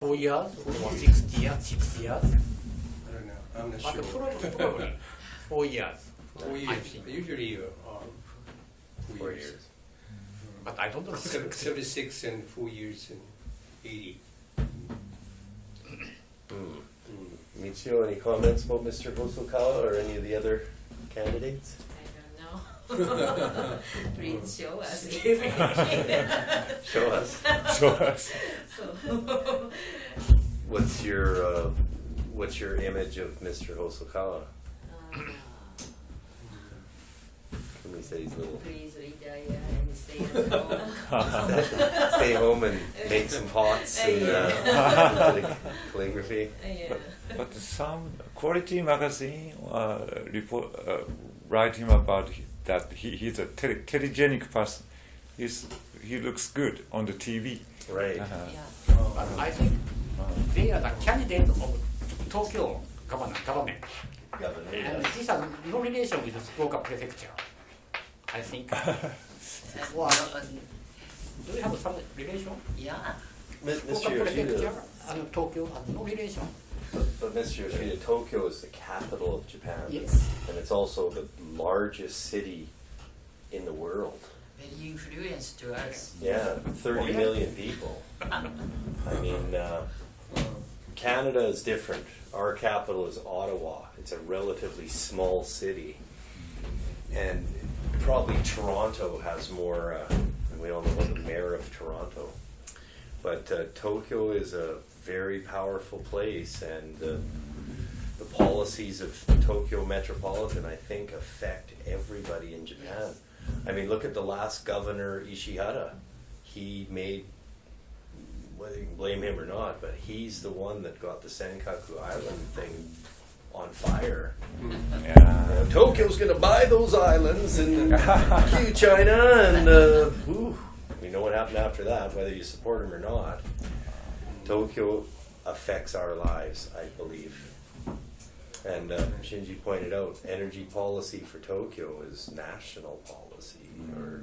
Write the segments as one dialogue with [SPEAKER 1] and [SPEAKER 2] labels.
[SPEAKER 1] 4 years or 6 years, 6 years.
[SPEAKER 2] I don't know. I'm not
[SPEAKER 1] But
[SPEAKER 2] sure.
[SPEAKER 1] probably 4 years.
[SPEAKER 2] 4
[SPEAKER 1] I
[SPEAKER 2] years.
[SPEAKER 1] think.
[SPEAKER 2] Usually 4 years.
[SPEAKER 1] But I don't know.
[SPEAKER 2] 36 and 4 years and 80.
[SPEAKER 3] Michio, any comments about Mr. Hosokawa or any of the other candidates?
[SPEAKER 4] I don't know. Please show us.
[SPEAKER 3] Show us.
[SPEAKER 5] Show us.
[SPEAKER 4] So,
[SPEAKER 3] What's your image of Mr. Hosokawa? Can we say he's a little
[SPEAKER 4] please retire and stay at home.
[SPEAKER 3] stay home and make some pots and calligraphy?
[SPEAKER 4] Yeah.
[SPEAKER 5] But some quality magazine write him about that he's a telegenic person. He looks good on the TV.
[SPEAKER 3] Right.
[SPEAKER 4] Yeah.
[SPEAKER 1] But I think they are the candidate of Tokyo government. And this has no relation with Fukuoka prefecture, I think. Well, do you have some relation?
[SPEAKER 4] Yeah.
[SPEAKER 3] Mr.
[SPEAKER 1] Fukuoka prefecture
[SPEAKER 3] Yoshida,
[SPEAKER 1] and Tokyo has no relation.
[SPEAKER 3] but Mr. Yoshida, Tokyo is the capital of Japan.
[SPEAKER 1] Yes.
[SPEAKER 3] And it's also the largest city in the world.
[SPEAKER 4] Very influenced to us.
[SPEAKER 3] Yeah, 30 million people. I mean, Canada is different. Our capital is Ottawa. It's a relatively small city. And probably Toronto has more, and we all know about the mayor of Toronto. But Tokyo is a very powerful place, and the policies of Tokyo Metropolitan, I think, affect everybody in Japan. I mean, look at the last governor, Ishihara. He made, whether you can blame him or not, but he's the one that got the Senkaku Island thing on fire.
[SPEAKER 5] Yeah.
[SPEAKER 3] Tokyo's going to buy those islands, and you, China, and we know what happened after that, whether you support him or not. Tokyo affects our lives, I believe. And Shinji pointed out, energy policy for Tokyo is national policy. Or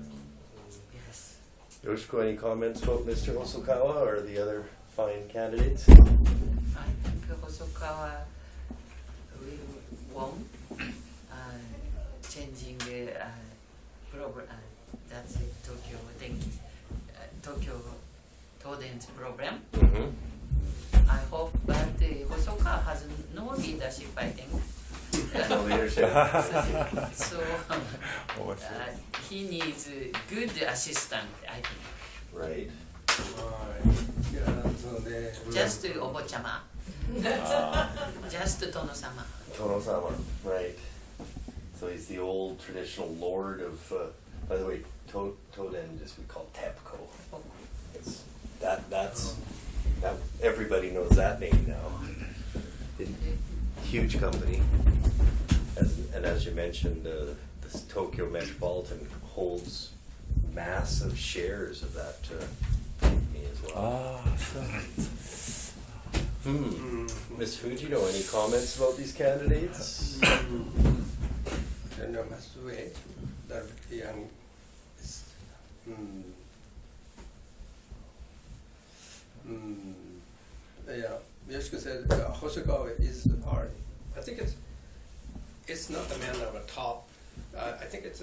[SPEAKER 4] Yes.
[SPEAKER 3] Yoshiko, any comments about Mr. Hosokawa or the other fine candidates?
[SPEAKER 4] I think Hosokawa will won, changing the program. That's it, Tokyo Tokyo Todens program.
[SPEAKER 3] Mm-hmm.
[SPEAKER 4] I hope, but Hosokawa has no leadership, I think.
[SPEAKER 3] No leadership.
[SPEAKER 4] So he needs a good assistant, I think.
[SPEAKER 3] Right.
[SPEAKER 4] Just Obochama. Just Tono-sama.
[SPEAKER 3] Tono-sama, right. So he's the old traditional lord of, by the way, Toden is we call TEPCO. It's, that's everybody knows that name now. Huge company. And as you mentioned, this Tokyo Metropolitan holds massive shares of that company as well. Ms. Fujino, any comments about these candidates?
[SPEAKER 2] I don't know much to it. That young. Yeah, Yoshiko said Hosokawa is our. I think it's not the man of a top. I think it's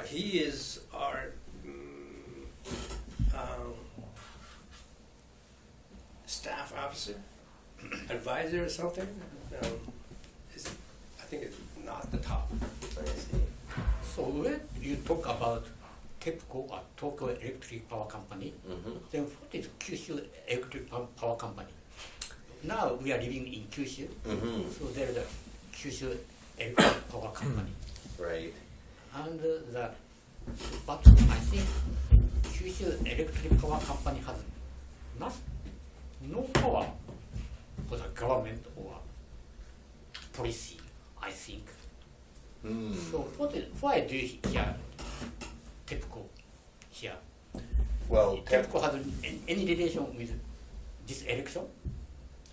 [SPEAKER 2] he is our staff officer, advisor or something. I think it's not the top.
[SPEAKER 3] I see.
[SPEAKER 1] So when you talk about TEPCO or Tokyo Electric Power Company, then what is Kyushu Electric Power Company? Now we are living in Kyushu, so there is a Kyushu Electric Power Company.
[SPEAKER 3] Right.
[SPEAKER 1] And but I think Kyushu Electric Power Company has no power for the government or policy, I think. So why do you hear TEPCO here?
[SPEAKER 3] Well,
[SPEAKER 1] TEPCO has any relation with this election?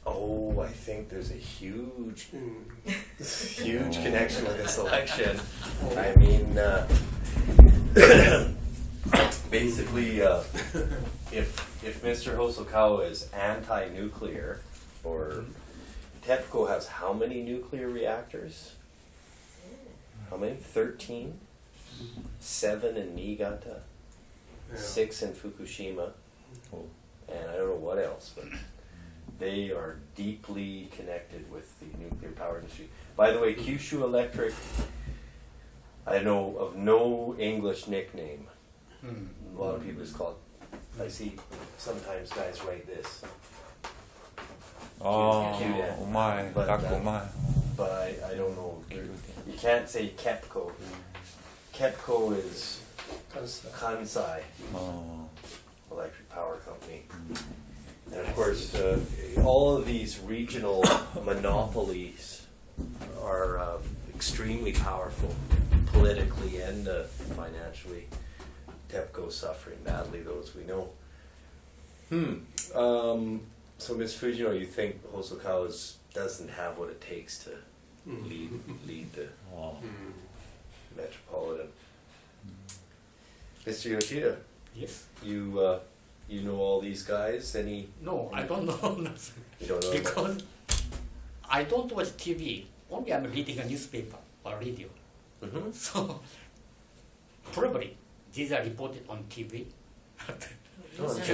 [SPEAKER 3] Oh, I think there's a huge connection with this election. I mean, Basically, if Mr. Hosokawa is anti-nuclear, or TEPCO has how many nuclear reactors? How many? 13? 7 in Niigata, 6 in Fukushima, and I don't know what else, but they are deeply connected with the nuclear power industry. By the way, Kyushu Electric, I know of no English nickname. A lot of people just call it, I see sometimes guys write this.
[SPEAKER 5] Oh,
[SPEAKER 3] Kyuden.
[SPEAKER 5] omae,
[SPEAKER 3] But,
[SPEAKER 5] gaku omae.
[SPEAKER 3] But I don't know. You can't say KEPCO. KEPCO is Kansai
[SPEAKER 5] Oh.
[SPEAKER 3] Electric Power Company. And of course, all of these regional monopolies are extremely powerful politically and financially. TEPCO's suffering badly, those we know. So Ms. Fujino, you think Hosokawa doesn't have what it takes to lead the metropolitan? Mr. Yoshida,
[SPEAKER 1] Yes.
[SPEAKER 3] you know all these guys? Any?
[SPEAKER 1] No, I don't know nothing.
[SPEAKER 3] You don't know?
[SPEAKER 1] Because I don't watch TV. Only I'm reading a newspaper or radio.
[SPEAKER 3] Mhm.
[SPEAKER 1] So probably these are reported on TV.
[SPEAKER 3] Oh, must be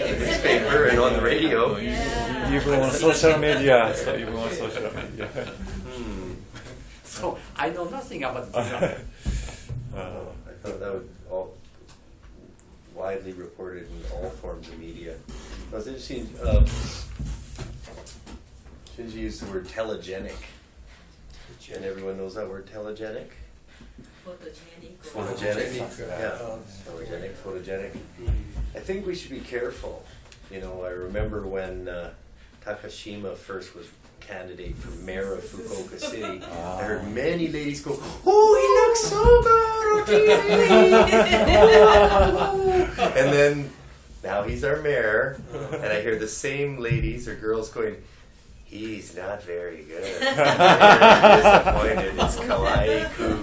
[SPEAKER 3] on the newspaper and on the radio.
[SPEAKER 5] Even on social media. So even on social media.
[SPEAKER 1] So I know nothing about this.
[SPEAKER 3] I thought that would all widely reported in all forms of media. I was interested. Shinji used the word telegenic, and everyone knows that word telegenic. Photogenic. Yeah, telegenic, photogenic. I think we should be careful. You know, I remember when Takashima first was candidate for mayor of Fukuoka City. I heard many ladies go, "Oh, he looks so good on TV." And then now he's our mayor, and I hear the same ladies or girls going, "He's not very good. I'm disappointed. It's kawaii-kun."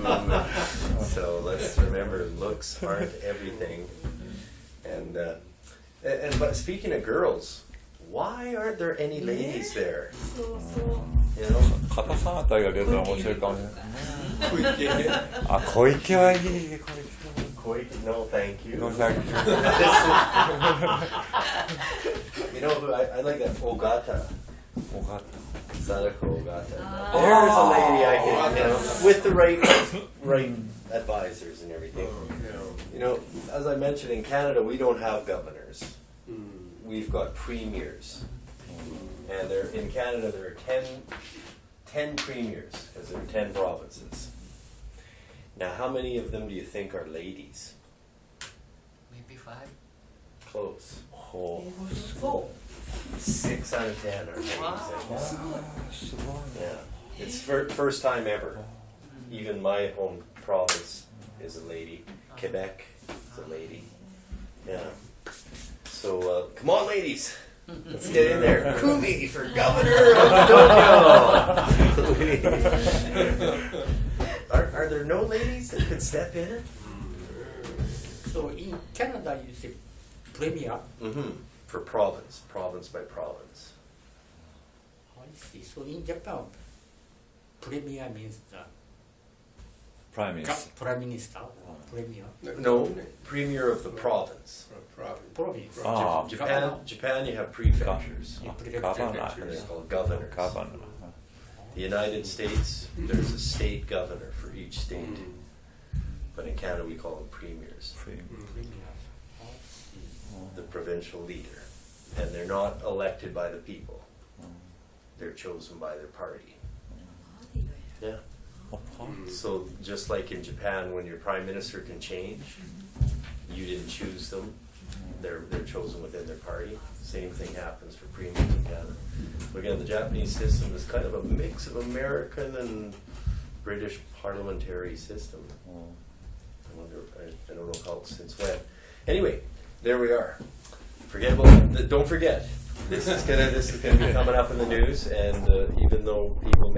[SPEAKER 3] So let's remember, looks aren't everything. And but speaking of girls, why aren't there any ladies there? You know?
[SPEAKER 5] 方さんあたりが出たら面白いかもしれない。あ、小池はいい。小池。
[SPEAKER 3] No, thank you.
[SPEAKER 5] No, thank you.
[SPEAKER 3] You know who I like that? Ogata.
[SPEAKER 5] わかった。
[SPEAKER 3] Sadako Ogata. There's a lady I can, you know, with the right advisors and everything. You know, as I mentioned, in Canada, we don't have governors. We've got premiers. And in Canada, there are 10 premiers, because there are 10 provinces. Now, how many of them do you think are ladies?
[SPEAKER 4] Maybe 5.
[SPEAKER 3] Close.
[SPEAKER 5] Oh.
[SPEAKER 3] 6 out of 10 are ladies.
[SPEAKER 4] Wow.
[SPEAKER 3] Yeah. It's first time ever. Even my home province is a lady. Quebec is a lady. Yeah. So, come on, ladies. Let's get in there. Kumi for governor of Tokyo. Are there no ladies that could step in?
[SPEAKER 1] So in Canada, you say premier.
[SPEAKER 3] For province by province.
[SPEAKER 1] I see. So in Japan, premier means the
[SPEAKER 5] Prime Minister.
[SPEAKER 1] prime minister. Premier.
[SPEAKER 3] No, premier of the province.
[SPEAKER 1] Province.
[SPEAKER 5] Ah.
[SPEAKER 3] Japan, you have prefectures.
[SPEAKER 5] Governor.
[SPEAKER 3] They're called governors.
[SPEAKER 5] Governor.
[SPEAKER 3] The United States, there's a state governor for each state. But in Canada, we call them premiers.
[SPEAKER 1] Premier.
[SPEAKER 3] The provincial leader. And they're not elected by the people. They're chosen by their party. Yeah. So just like in Japan, when your prime minister can change, you didn't choose them. They're chosen within their party. Same thing happens for premiers in Canada. But again, the Japanese system is kind of a mix of American and British parliamentary system. I wonder, I don't know how since when. Anyway, there we are. Don't forget, this is gonna be coming up in the news, and even though people may